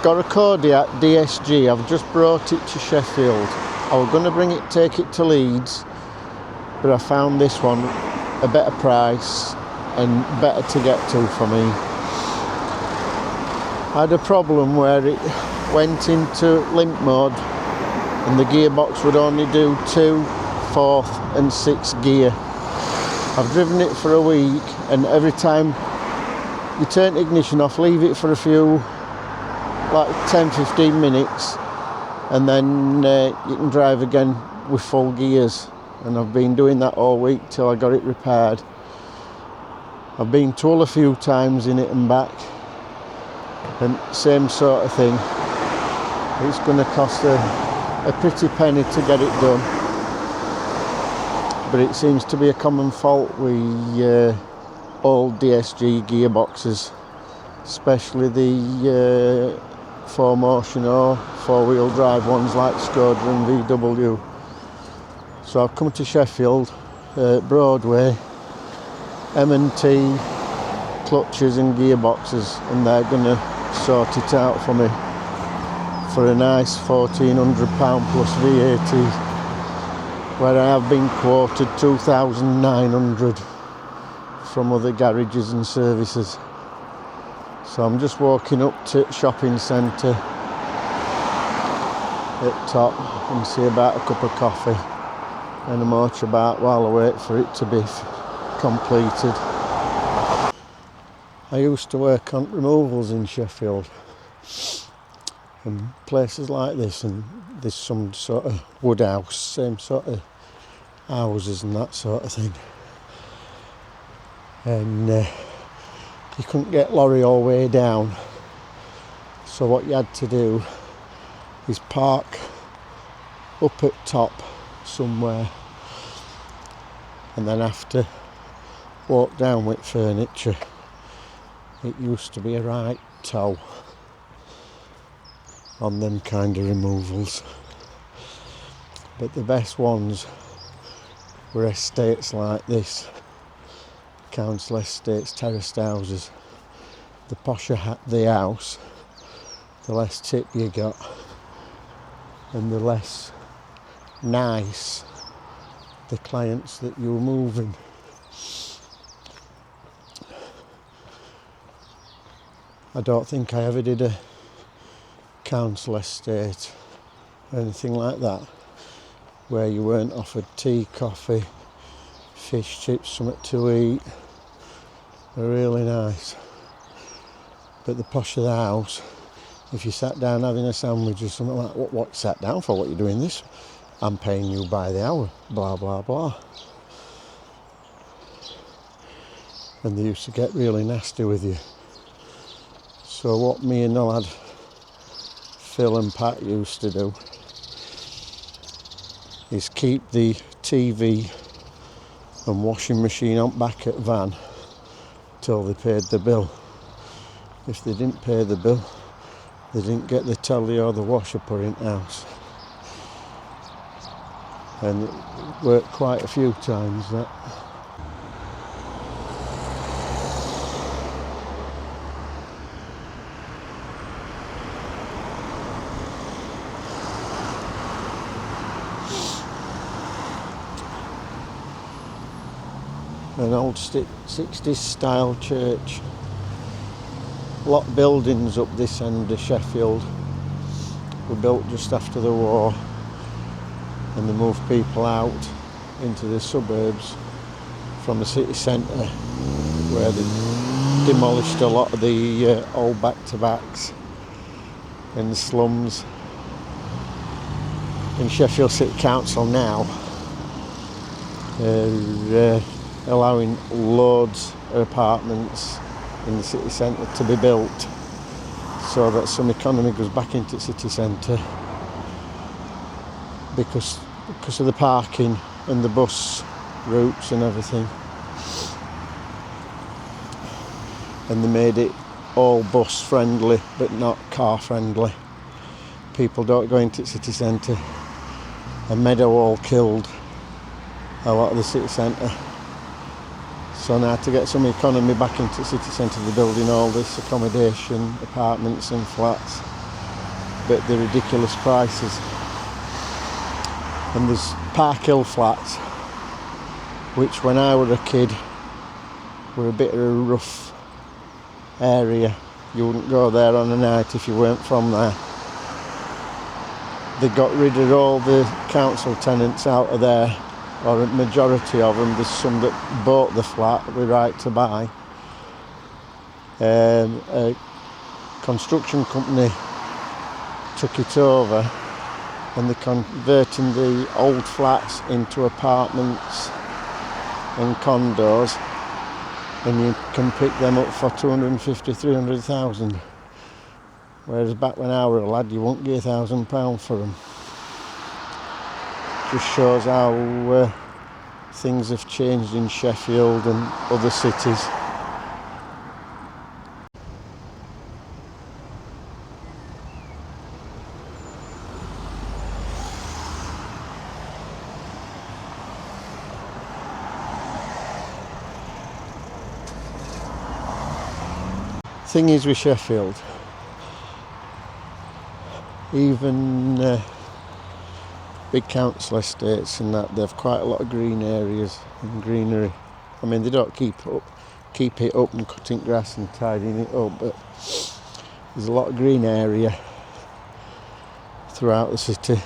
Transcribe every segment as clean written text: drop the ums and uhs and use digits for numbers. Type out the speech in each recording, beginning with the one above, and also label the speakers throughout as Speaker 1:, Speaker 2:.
Speaker 1: got a Kodiak DSG. I've just brought it to Sheffield. I was going to take it to Leeds, but I found this one a better price and better to get to for me. I had a problem where it went into limp mode and the gearbox would only do 2, 4th and 6th gear. I've driven it for a week, and every time you turn the ignition off, leave it for a few, like 10-15 minutes, and then you can drive again with full gears. And I've been doing that all week till I got it repaired. I've been to Hull a few times in it and back, and same sort of thing. It's going to cost a pretty penny to get it done, but it seems to be a common fault with old DSG gearboxes, especially the 4Motion or 4-wheel drive ones like Skoda and VW. So I've come to Sheffield, Broadway, M&T clutches and gearboxes, and they're going to sort it out for me for a nice £1,400 plus VAT, where I have been quoted $2,900 from other garages and services. So I'm just walking up to shopping centre at top and see about a cup of coffee and a march about while I wait for it to be completed. I used to work on removals in Sheffield, and places like this, and there's some sort of wood house, same sort of houses and that sort of thing, and you couldn't get lorry all the way down, so what you had to do is park up at top somewhere and then have to walk down with furniture. It used to be a right tow on them kind of removals, but the best ones were estates like this, council estates, terraced houses. The posher the house, the less tip you got, and the less nice the clients that you were moving. I don't think I ever did a council estate or anything like that where you weren't offered tea, coffee, fish, chips, something to eat. They're really nice. But the posher the house, if you sat down having a sandwich or something like that, what you sat down for, what you doing this? I'm paying you by the hour, blah blah blah. And they used to get really nasty with you. So what me and the lad Phil and Pat used to do is keep the TV and washing machine on back at van till they paid the bill. If they didn't pay the bill, they didn't get the telly or the washer put in house. And it worked quite a few times, that. An old 60s style church. A lot of buildings up this end of Sheffield were built just after the war, and they moved people out into the suburbs from the city centre, where they demolished a lot of the old back-to-backs in the slums. In Sheffield City Council now, they're allowing loads of apartments in the city centre to be built, so that some economy goes back into the city centre, because of the parking and the bus routes and everything. And they made it all bus friendly but not car friendly. People don't go into the city centre. A meadow all killed a lot of the city centre. So now to get some economy back into the city centre, they're building all this accommodation, apartments and flats. but they're ridiculous prices. And there's Park Hill flats, which when I was a kid were a bit of a rough area. You wouldn't go there on a night if you weren't from there. They got rid of all the council tenants out of there, or a majority of them. There's some that bought the flat with right to buy. A construction company took it over, and they're converting the old flats into apartments and condos, and you can pick them up for 250, 300,000. Whereas back when I was a lad, you won't get £1,000 for them. Just shows how things have changed in Sheffield and other cities. Thing is with Sheffield, even big council estates and that, they've quite a lot of green areas and greenery. I mean, they don't keep it up and cutting grass and tidying it up, but there's a lot of green area throughout the city.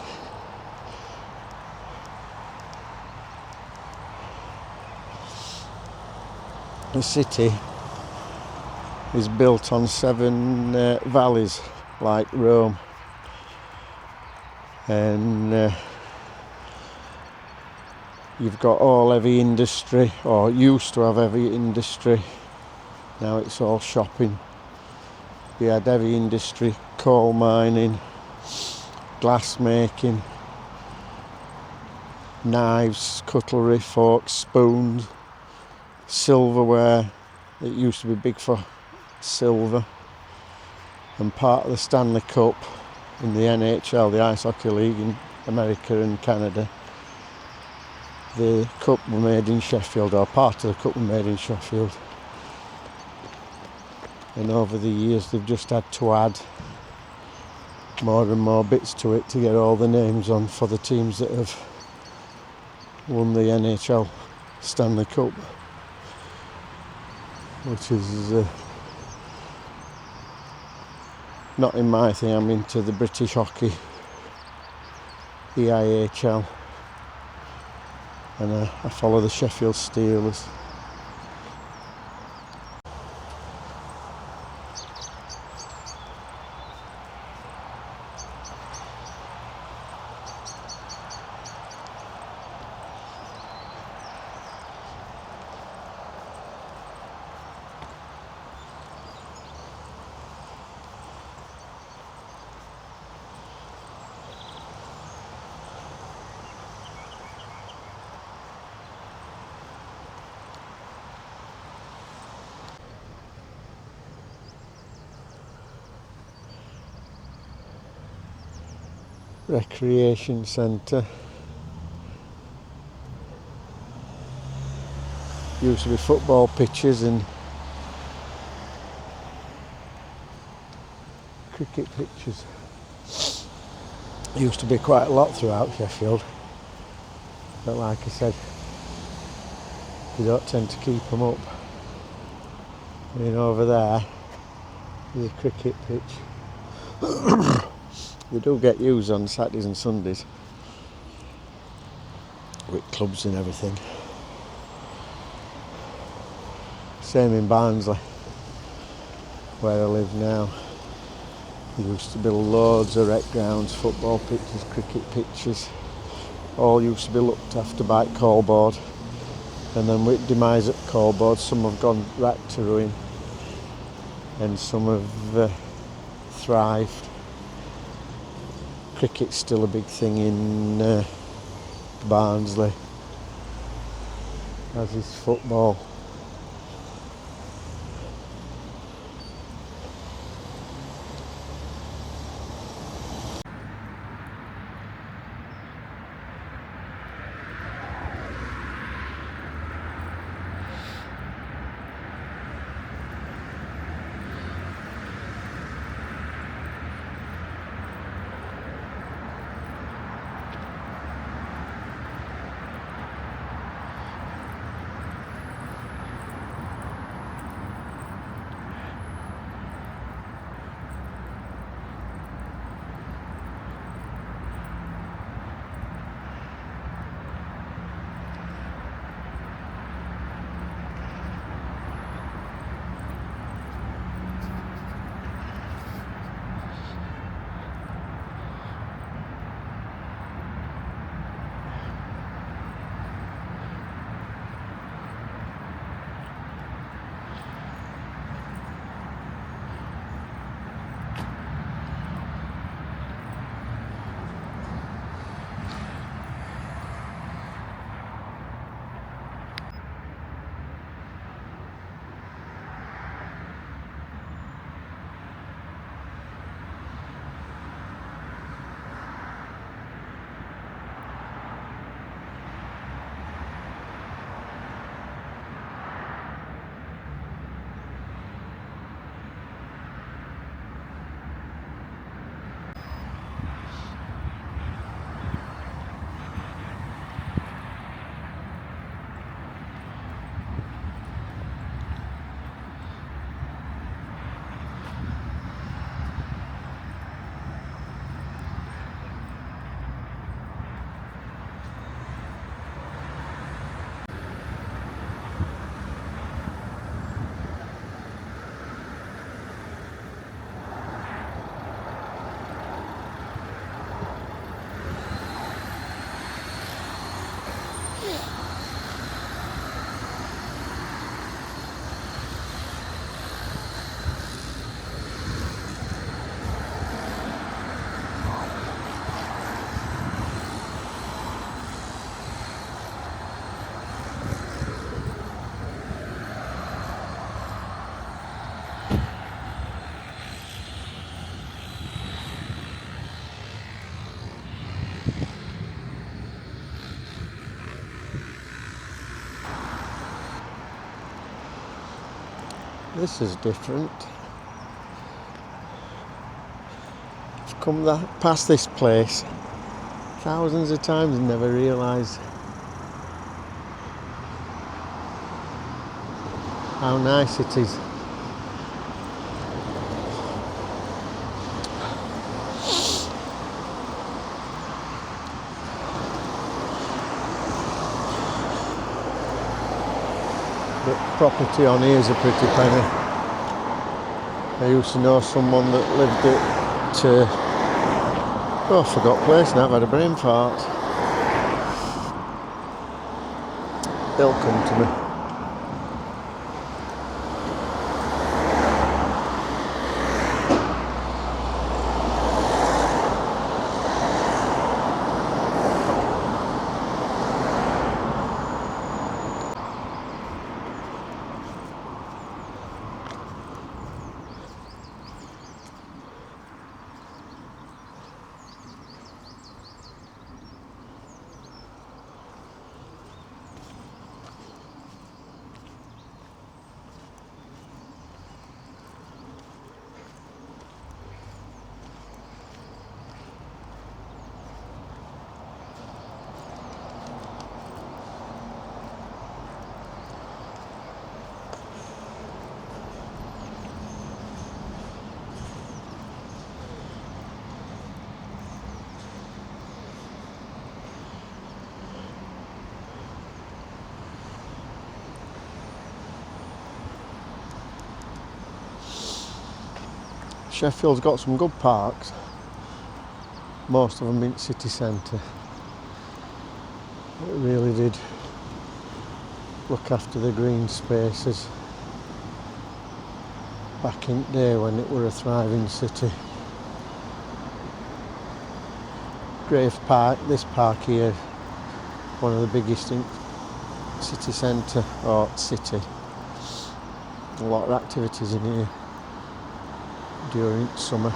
Speaker 1: The city is built on 7 valleys like Rome, and you've got all heavy industry, or used to have heavy industry. Now it's all shopping. You had heavy industry, coal mining, glass making, knives, cutlery, forks, spoons, silverware. It used to be big for silver, and part of the Stanley Cup in the NHL, the Ice Hockey League in America and Canada, the cup were made in Sheffield, or part of the cup were made in Sheffield. And over the years they've just had to add more and more bits to it to get all the names on for the teams that have won the NHL Stanley Cup, which is not in my thing. I'm into the British hockey, EIHL, and I follow the Sheffield Steelers. Recreation centre. Used to be football pitches and cricket pitches. Used to be quite a lot throughout Sheffield, but like I said, you don't tend to keep them up. I mean, over there is a cricket pitch. They do get used on Saturdays and Sundays with clubs and everything. Same in Barnsley, where I live now. There used to be loads of rec grounds, football pitches, cricket pitches. All used to be looked after by Callboard. And then with demise at Callboard, some have gone right to ruin and some have thrived. Cricket's still a big thing in Barnsley, as is football. This is different. I've come past this place thousands of times and never realised how nice it is. But property on here is a pretty penny. I used to know someone that lived at I forgot place now, I've had a brain fart. They'll come to me. Sheffield's got some good parks, most of them in city centre. It really did look after the green spaces back in the day when it were a thriving city. Grave Park, this park here, one of the biggest in city centre, or city. A lot of activities in here during summer.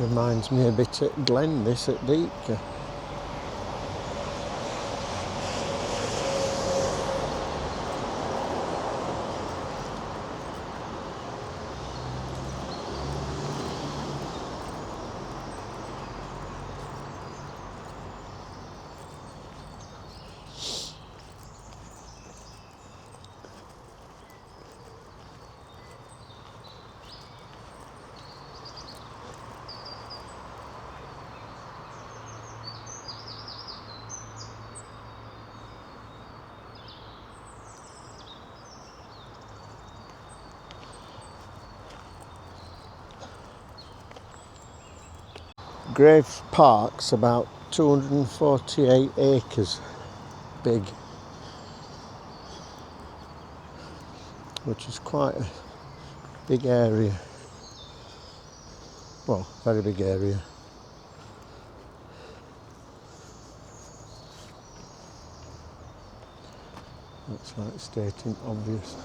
Speaker 1: Reminds me a bit at Glen, this at Deepka. Grave Park's about 248 acres big, which is quite a big area. Well, very big area. That's like stating obvious.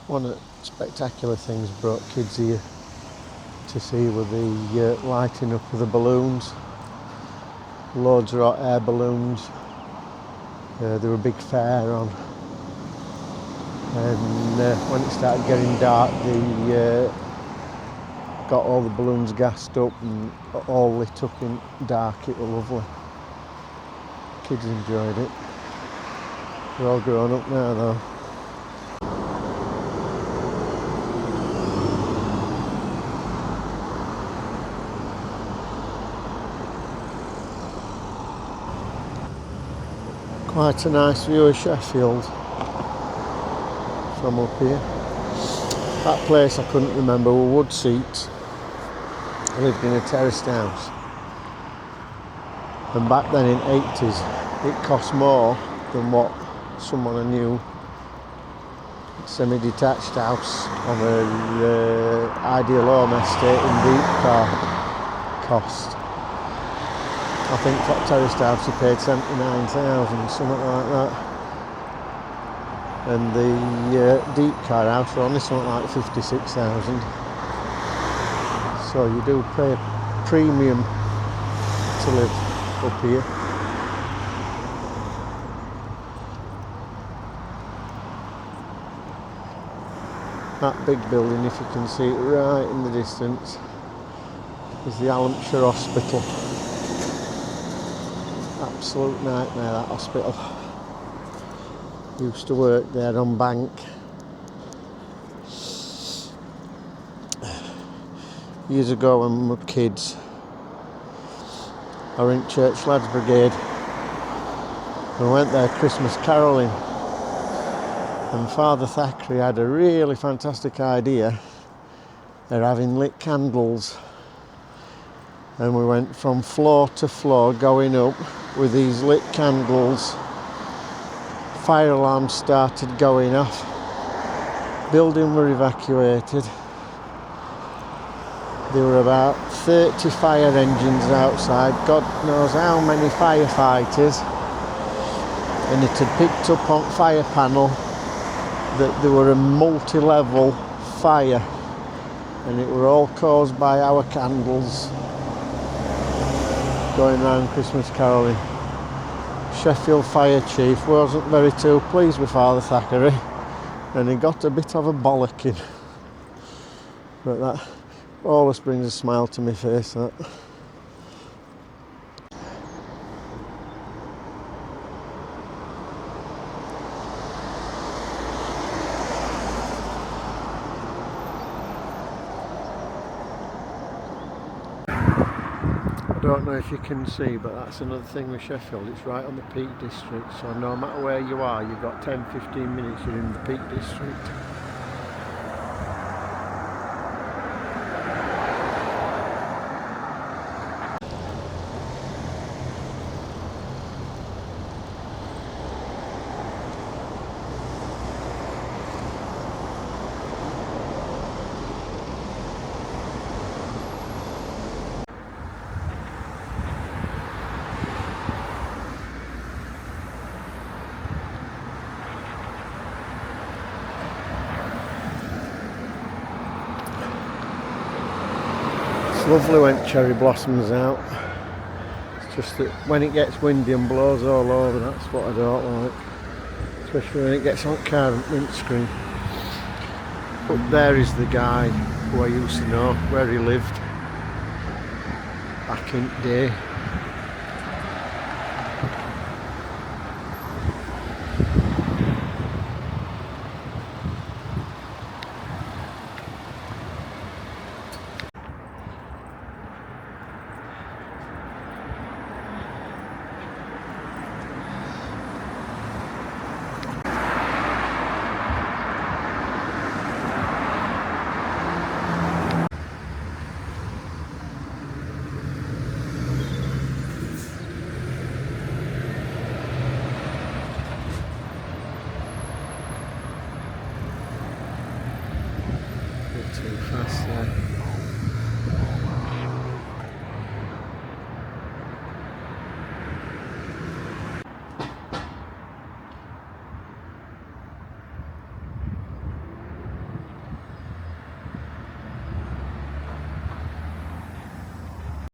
Speaker 1: One of the spectacular things brought kids here to see were the lighting up of the balloons. Loads of hot air balloons. There were a big fair on. And when it started getting dark, they got all the balloons gassed up and all lit up in dark. It was lovely. Kids enjoyed it. They're all grown up now though. Quite a nice view of Sheffield from up here. That place I couldn't remember were wood seats. I lived in a terraced house. And back then in the 80s, it cost more than what someone I knew, semi-detached house on an ideal home estate in Deepcar cost. I think that terraced house he paid 79,000, something like that. And the Deepcar house were only something like 56,000. So you do pay a premium to live up here. That big building, if you can see it right in the distance, is the Hampshire Hospital. Absolute nightmare, that hospital. Used to work there on bank. Years ago when we were kids, I were in Church Lads Brigade and went there Christmas carolling, and Father Thackeray had a really fantastic idea of having lit candles, and we went from floor to floor going up with these lit candles. Fire alarms started going off, building were evacuated. There were about 30 fire engines outside, God knows how many firefighters, and it had picked up on fire panel that there were a multi-level fire, and it were all caused by our candles going around Christmas carolling. Sheffield fire chief wasn't very too pleased with Father Thackeray, and he got a bit of a bollocking, but that always brings a smile to my face, that. I don't know if you can see, but that's another thing with Sheffield, it's right on the Peak District, so no matter where you are, you've got 10-15 minutes, you're in the Peak District. It's lovely when cherry blossoms out. It's just that when it gets windy and blows all over, that's what I don't like. Especially when it gets on car windscreen. Up there is the guy who I used to know, where he lived back in the day.